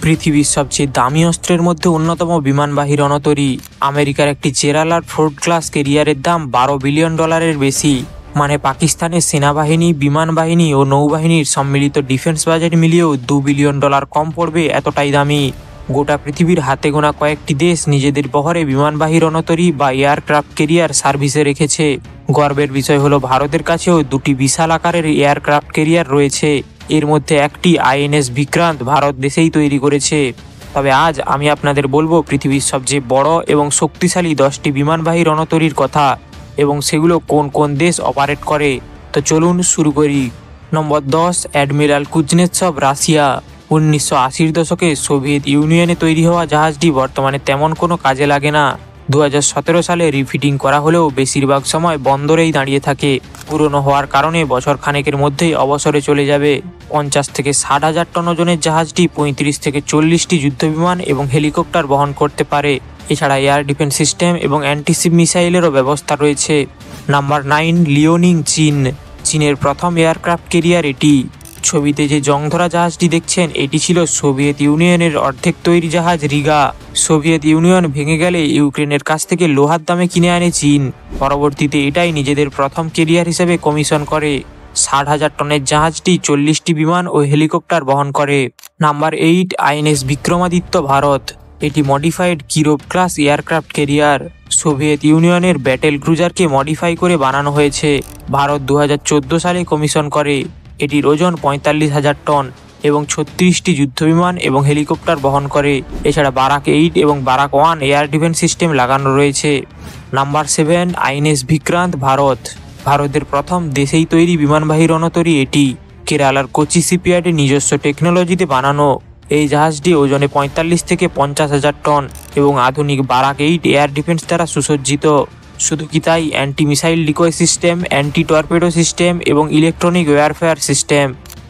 পৃথিবীর সবচেয়ে দামি অস্ত্রের মধ্যে অন্যতম বিমানবাহী রণতরী আমেরিকার একটি জেরালার ফোর্ড ক্লাস ক্যারিয়ারের দাম $12 বিলিয়ন বেশি। মানে পাকিস্তানের সেনাবাহিনী, বিমান বাহিনী ও নৌবাহিনীর সম্মিলিত ডিফেন্স বাজেট মিলিয়েও $2 বিলিয়ন কম পড়বে, এতটাই দামি। গোটা পৃথিবীর হাতে গোনা কয়েকটি দেশ নিজেদের বহরে বিমানবাহী রণতরী বা এয়ারক্রাফট ক্যারিয়ার সার্ভিসে রেখেছে। গর্বের বিষয় হলো ভারতের কাছেও দুটি বিশাল আকারের এয়ারক্রাফট ক্যারিয়ার রয়েছে। এর মধ্যে একটি আইএনএস বিক্রান্ত ভারত দেশেই তৈরি করেছে। তবে আজ আমি আপনাদের বলবো পৃথিবীর সবচেয়ে বড় এবং শক্তিশালী 10টি বিমানবাহী রণতরীর কথা এবং সেগুলো কোন কোন দেশ অপারেট করে। তো চলুন শুরু করি। নম্বর 10, অ্যাডমিরাল কুজনেৎসভ, রাশিয়া। 1980-র দশকে সোভিয়েত ইউনিয়নে তৈরি হওয়া জাহাজটি বর্তমানে তেমন কোনো কাজে লাগে না। 2017 সালে রিফিটিং করা হলেও বেশিরভাগ সময় বন্দরেই দাঁড়িয়ে থাকে। পুরনো হওয়ার কারণে বছর খানেকের মধ্যেই অবসরে চলে যাবে। 50 থেকে 60 হাজার টন ওজনের জাহাজটি 35 থেকে 40টি যুদ্ধবিমান এবং হেলিকপ্টার বহন করতে পারে। এছাড়া এয়ার ডিফেন্স সিস্টেম এবং অ্যান্টিশিপ মিসাইলেরও ব্যবস্থা রয়েছে। নাম্বার 9, লিওনিং, চীন। চীনের প্রথম এয়ারক্রাফট ক্যারিয়ার এটি। ছবিতে যে জংধরা জাহাজটি দেখছেন এটি ছিল সোভিয়েত ইউনিয়নের অর্ধেক তৈরি জাহাজ রিগা। সোভিয়েত ইউনিয়ন ভেঙে গেলে ইউক্রেনের কাছ থেকে লোহার দামে কিনে আনে চীন। পরবর্তীতে এটাই নিজেদের প্রথম ক্যারিয়ার হিসেবে কমিশন করে। 60 হাজার টনের জাহাজটি 40টি বিমান ও হেলিকপ্টার বহন করে। Number 8, INS Vikramaditya, Bharat. এটি modified Kirov class aircraft carrier. Soviet ইউনিয়নের ব্যাটেল ক্রুজারকে মডিফাই করে বানানো হয়েছে। ভারত 2014 সালে কমিশন করে। এটির ওজন 45 হাজার টন এবং 36টি যুদ্ধবিমান এবং হেলিকপ্টার বহন করে। এছাড়া বারাক 8 এবং বারাক 1 এয়ার ডিফেন্স সিস্টেম লাগানো রয়েছে। Number 7, INS Vikrant, Bharat. ভারতের প্রথম দেশেই তৈরি বিমানবাহী রণতরী এটি। কেরালার কোচি শিপইয়ার্ডে নিজস্ব টেকনোলজিতে বানানো। এই জাহাজটি ওজনে 45 থেকে 50 হাজার টন এবং আধুনিক বারাক 8 এয়ার ডিফেন্স দ্বারা সুসজ্জিত। শুধু কি তাই, anti missile decoy system, anti torpedo system এবং ইলেকট্রনিক ওয়ারফেয়ার সিস্টেম।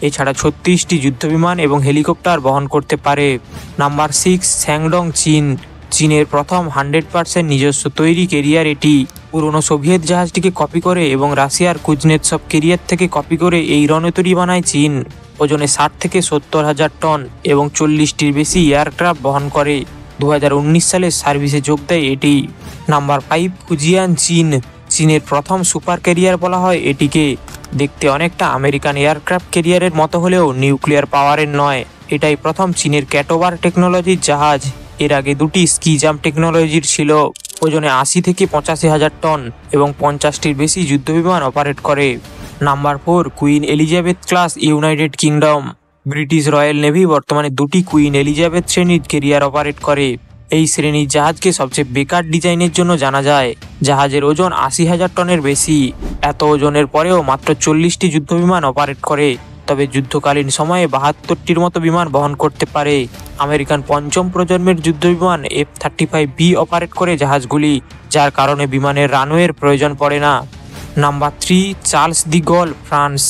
এছাড়া 36টি যুদ্ধবিমান এবং হেলিকপ্টার বহন করতে পারে। নাম্বার 6, স্যাংডং, চীন। চীনের প্রথম 100% নিজস্ব তৈরি ক্যারিয়ার এটি। পুরনো সোভিয়েত জাহাজটিকে কপি করে এবং রাশিয়ার কুজনেৎসভ ক্যারিয়ার থেকে কপি করে এই রণতরী বানায় চীন। ওজনে 60 থেকে 70 হাজার টন এবং 40টির বেশি এয়ারক্রাফট বহন করে। 2019 সালে সার্ভিসে যোগ দেয় এটি। নাম্বার 5, ফুজিয়ান, চীন। চীনের প্রথম সুপার ক্যারিয়ার বলা হয় এটিকে। দেখতে অনেকটা আমেরিকান এয়ারক্রাফট ক্যারিয়ারের মতো হলেও নিউক্লিয়ার পাওয়ারের নয়। এটাই প্রথম চীনের ক্যাটোবার টেকনোলজির জাহাজ। এর আগে দুটি স্কি জাম্প টেকনোলজির ছিল। ওজনে 80 থেকে 85 হাজার টন এবং 50টির বেশি যুদ্ধবিমান অপারেট করে। Number 4, queen Elizabeth class, United kingdom. British royal navy বর্তমানে দুটি কুইন এলিজাবেথ শ্রেণীর ক্যারিয়ার অপারেট করে। এই শ্রেণীর জাহাজকে সবচেয়ে বেকার ডিজাইনের জন্য জানা যায়। জাহাজের ওজন 80 হাজার টনের বেশি। এত ওজনের পরেও মাত্র 40টি যুদ্ধবিমান অপারেট করে। তবে যুদ্ধকালীন সময়ে 72টির মতো বিমান বহন করতে পারে। আমেরিকান পঞ্চম প্রজন্মের যুদ্ধবিমান F-35B অপারেট করে জাহাজগুলি, যার কারণে বিমানের রানওয়ের প্রয়োজন পড়ে না। Number 3, Charles de Gaulle, France.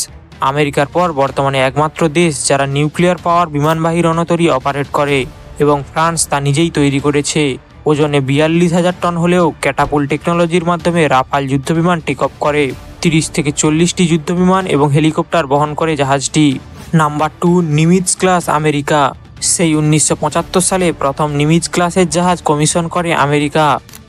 আমেরিকার পর বর্তমানে একমাত্র দেশ যারা নিউক্লিয়ার পাওয়ার বিমানবাহী রণতরী অপারেট করে এবং ফ্রান্স তা নিজেই তৈরি করেছে। ওজনে 42 হাজার টন হলেও ক্যাটাপুল টেকনোলজির মাধ্যমে রাফাল যুদ্ধবিমান টেক অফ করে। 30 থেকে 40টি যুদ্ধবিমান এবং হেলিকপ্টার বহন করে জাহাজটি। Number 2, Nimitz class, America. সেই 1975 সালে প্রথম নিমিৎজ ক্লাসের জাহাজ কমিশন করে আমেরিকা।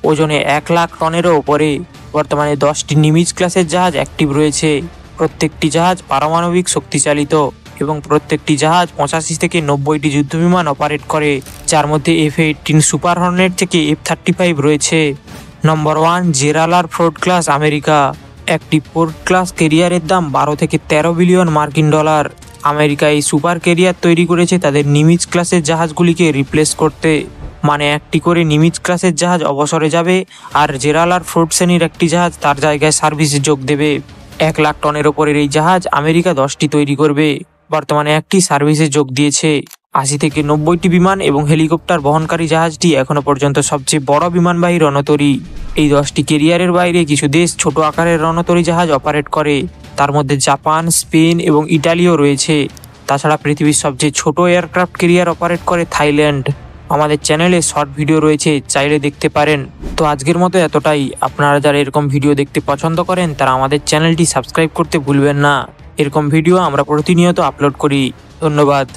ওজনে 1 লাখ টনেরও ওপরে। বর্তমানে 10টি নিমিৎজ ক্লাসের জাহাজ অ্যাক্টিভ রয়েছে। প্রত্যেকটি জাহাজ পারমাণবিক শক্তিচালিত এবং প্রত্যেকটি জাহাজ 85 থেকে 90টি যুদ্ধবিমান অপারেট করে, যার মধ্যে F-18 সুপার হর্নেট থেকে F-35 রয়েছে। নম্বর 1, জেরালার ফোর্ড ক্লাস, আমেরিকা। একটি ফোর্ড ক্লাস ক্যারিয়ারের দাম 12 থেকে 13 বিলিয়ন মার্কিন ডলার। আমেরিকা এই সুপার ক্যারিয়ার তৈরি করেছে তাদের নিমিৎজ ক্লাসের জাহাজগুলিকে রিপ্লেস করতে। মানে একটি করে নিমিৎজ ক্লাসের জাহাজ অবসরে যাবে আর জেরালার ফোর্ড শ্রেণীর একটি জাহাজ তার জায়গায় সার্ভিসে যোগ দেবে। 1 লাখ টনের ওপরের এই জাহাজ আমেরিকা 10টি তৈরি করবে। বর্তমানে একটি সার্ভিসে যোগ দিয়েছে। 80 থেকে 90টি বিমান এবং হেলিকপ্টার বহনকারী জাহাজটি এখনো পর্যন্ত সবচেয়ে বড় বিমানবাহী রণতরী। এই 10টি ক্যারিয়ারের বাইরে কিছু দেশ ছোট আকারের রণতরী জাহাজ অপারেট করে। তার মধ্যে জাপান, স্পেন এবং ইটালিও রয়েছে। তাছাড়া পৃথিবীর সবচেয়ে ছোট এয়ারক্রাফট ক্যারিয়ার অপারেট করে থাইল্যান্ড। আমাদের চ্যানেলে শর্ট ভিডিও রয়েছে, চাইলে দেখতে পারেন। তো আজকের মতো এতটাই। আপনারা যারা এরকম ভিডিও দেখতে পছন্দ করেন তারা আমাদের চ্যানেলটি সাবস্ক্রাইব করতে ভুলবেন না। এরকম ভিডিও আমরা প্রতিনিয়ত আপলোড করি। ধন্যবাদ।